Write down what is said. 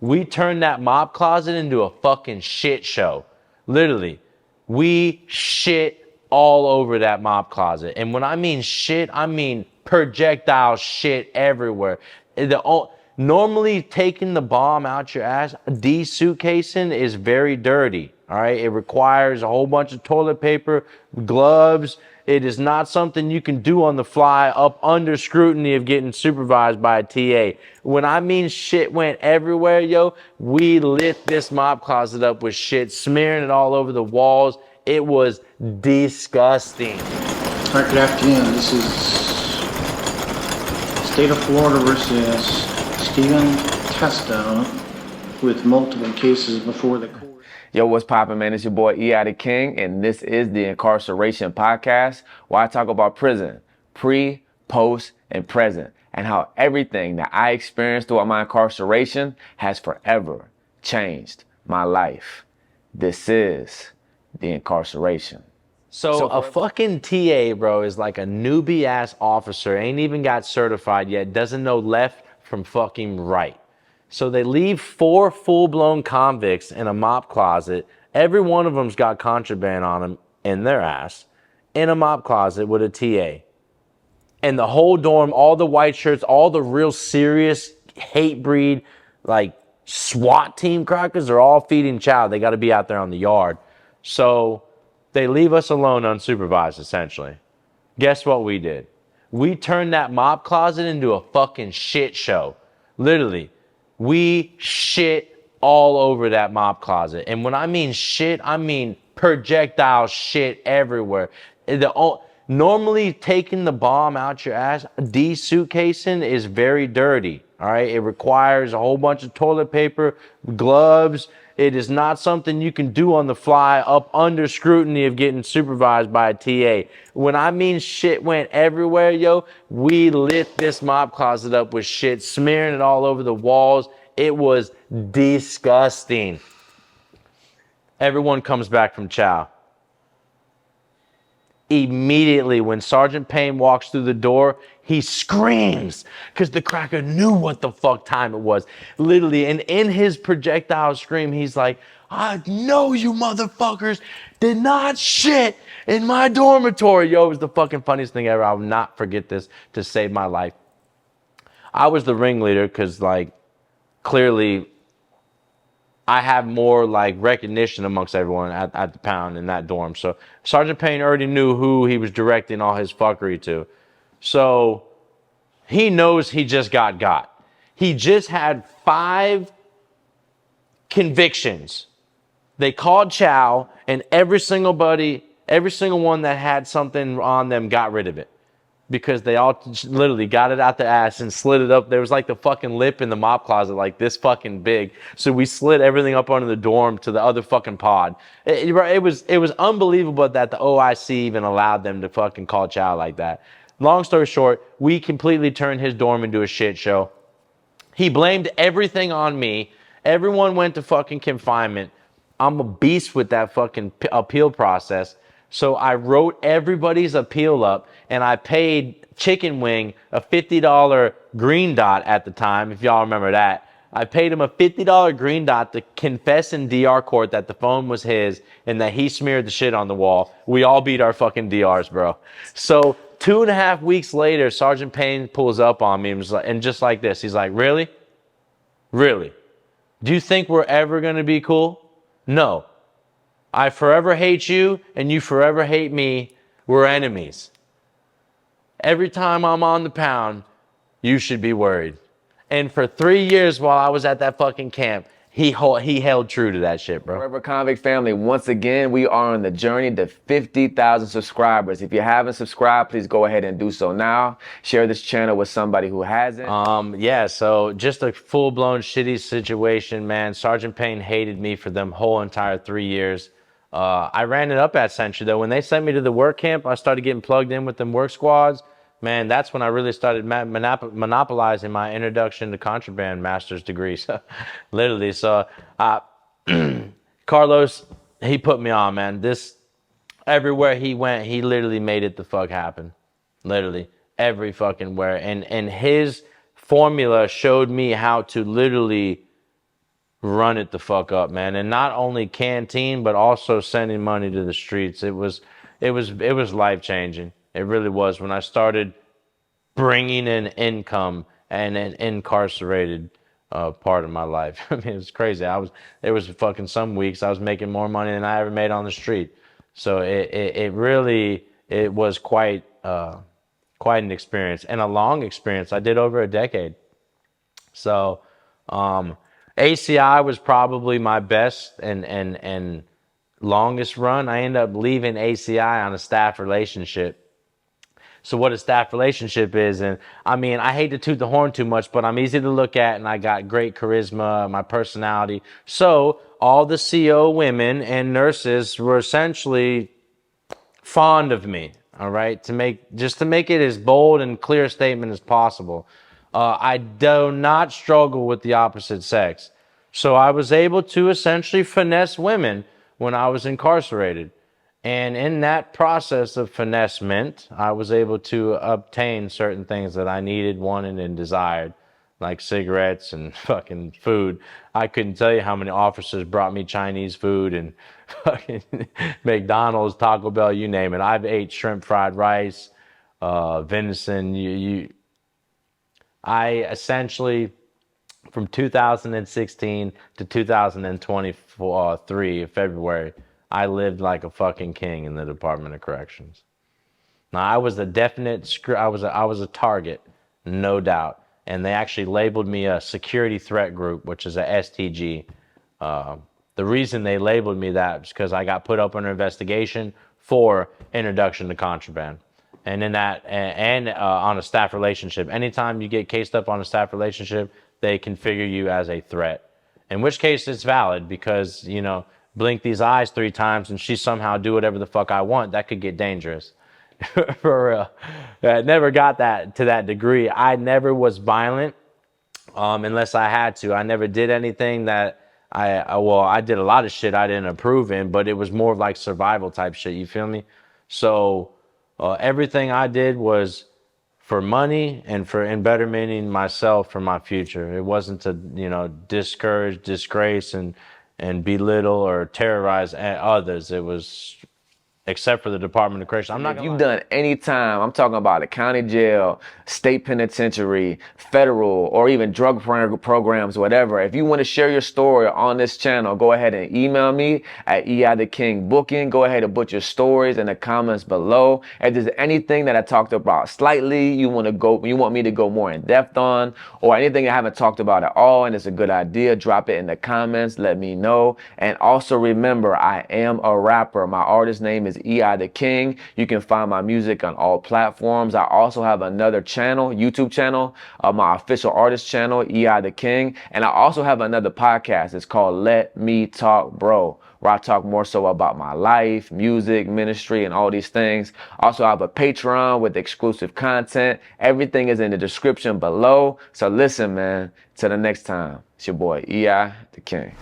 We turned that mop closet into a fucking shit show. Literally. We shit all over that mop closet. And when I mean shit, I mean projectile shit everywhere. Normally taking the bomb out your ass, de-suitcasing is very dirty. All right. It requires a whole bunch of toilet paper, gloves. It is not something you can do on the fly up under scrutiny of getting supervised by a TA. When I mean shit went everywhere, yo, we lit this mop closet up with shit, smearing it all over the walls. It was disgusting. All right, good afternoon. This is State of Florida versus Stephen Testo with multiple cases before the court. Yo, what's poppin', man? It's your boy E. the King, and this is the Incarceration Podcast, where I talk about prison, pre, post, and present, and how everything that I experienced throughout my incarceration has forever changed my life. This is the Incarceration. So a fucking TA, bro, is like a newbie ass officer, ain't even got certified yet, doesn't know left from fucking right. So they leave 4 full-blown convicts in a mop closet. Every one of them's got contraband on them in their ass, in a mop closet with a TA. And the whole dorm, all the white shirts, all the real serious hate breed, like SWAT team crackers are all feeding chow. They got to be out there on the yard. So they leave us alone unsupervised, essentially. Guess what we did? We turned that mop closet into a fucking shit show. Literally. We shit all over that mop closet. And when I mean shit, I mean projectile shit everywhere. Normally taking the bomb out your ass, de-suitcasing is very dirty. All right. It requires a whole bunch of toilet paper, gloves. It is not something you can do on the fly up under scrutiny of getting supervised by a TA. When I mean shit went everywhere, yo, we lit this mop closet up with shit, smearing it all over the walls. It was disgusting. Everyone comes back from chow. Immediately, when Sergeant Payne walks through the door, he screams because the cracker knew what the fuck time it was. Literally, and in his projectile scream, he's like, I know you motherfuckers did not shit in my dormitory. Yo, it was the fucking funniest thing ever. I will not forget this to save my life. I was the ringleader because, like, clearly I have more like recognition amongst everyone at the pound in that dorm. So Sergeant Payne already knew who he was directing all his fuckery to. So he knows he just got. He just had 5 convictions. They called chow, and every single one that had something on them got rid of it. Because they all literally got it out the ass and slid it up. There was like the fucking lip in the mop closet, like this fucking big. So we slid everything up under the dorm to the other fucking pod. It was unbelievable that the OIC even allowed them to fucking call chow like that. Long story short, we completely turned his dorm into a shit show. He blamed everything on me. Everyone went to fucking confinement. I'm a beast with that fucking appeal process. So I wrote everybody's appeal up, and I paid Chicken Wing a $50 green dot at the time, if y'all remember that. I paid him a $50 green dot to confess in DR court that the phone was his and that he smeared the shit on the wall. We all beat our fucking DRs, bro. So 2.5 weeks later, Sergeant Payne pulls up on me and just like this, he's like, really? Really? Do you think we're ever going to be cool? No. I forever hate you, and you forever hate me. We're enemies. Every time I'm on the pound, you should be worried. And for 3 years while I was at that fucking camp, he held true to that shit, bro. Forever Convict family, once again, we are on the journey to 50,000 subscribers. If you haven't subscribed, please go ahead and do so now. Share this channel with somebody who hasn't. Yeah, so just a full-blown shitty situation, man. Sergeant Payne hated me for them whole entire 3 years. I ran it up at Century, though. When they sent me to the work camp, I started getting plugged in with them work squads. Man, that's when I really started monopolizing my introduction to contraband master's degree. So, literally, so Carlos, he put me on, man. Everywhere he went, he literally made it the fuck happen. Literally, every fucking where. And his formula showed me how to literally run it the fuck up, man. And not only canteen, but also sending money to the streets. It was life changing. It really was when I started bringing in income and an incarcerated part of my life. I mean, it was crazy. There was fucking some weeks I was making more money than I ever made on the street. So it really, it was quite an experience and a long experience. I did over a decade. So, ACI was probably my best and longest run. I ended up leaving ACI on a staff relationship. So what a staff relationship is, and I mean, I hate to toot the horn too much, but I'm easy to look at and I got great charisma, my personality. So all the CO women and nurses were essentially fond of me, all right, to make it as bold and clear a statement as possible. I do not struggle with the opposite sex, so I was able to essentially finesse women when I was incarcerated, and in that process of finessement I was able to obtain certain things that I needed, wanted, and desired, like cigarettes and fucking food. I couldn't tell you how many officers brought me Chinese food and fucking McDonald's, Taco Bell, you name it. I've ate shrimp fried rice, venison. I essentially, from 2016 to 2023, February, I lived like a fucking king in the Department of Corrections. Now, I was a target, no doubt. And they actually labeled me a security threat group, which is a STG. The reason they labeled me that is because I got put up under investigation for introduction to contraband. And in that, on a staff relationship, anytime you get cased up on a staff relationship, they configure you as a threat. In which case it's valid because, blink these eyes 3 times and she somehow do whatever the fuck I want. That could get dangerous. For real. I never got that to that degree. I never was violent unless I had to. I never did anything that I did a lot of shit I didn't approve in, but it was more like survival type shit. You feel me? So everything I did was for money and for bettermenting myself for my future. It wasn't to, discourage, disgrace, and belittle or terrorize others. It was, except for the Department of Corrections. I'm not If you've done any time, I'm talking about a county jail, state penitentiary, federal, or even drug programs, whatever. If you want to share your story on this channel, go ahead and email me at eithekingbooking. Go ahead and put your stories in the comments below. If there's anything that I talked about slightly, you want me to go more in depth on, or anything I haven't talked about at all, and it's a good idea, drop it in the comments. Let me know. And also remember, I am a rapper. My artist name is EI the King. You can find my music on all platforms. I also have another channel, YouTube channel, my official artist channel, EI the King. And I also have another podcast. It's called Let Me Talk Bro, where I talk more so about my life, music, ministry, and all these things. Also, I have a Patreon with exclusive content. Everything is in the description below. So listen, man, till the next time, it's your boy, EI the King.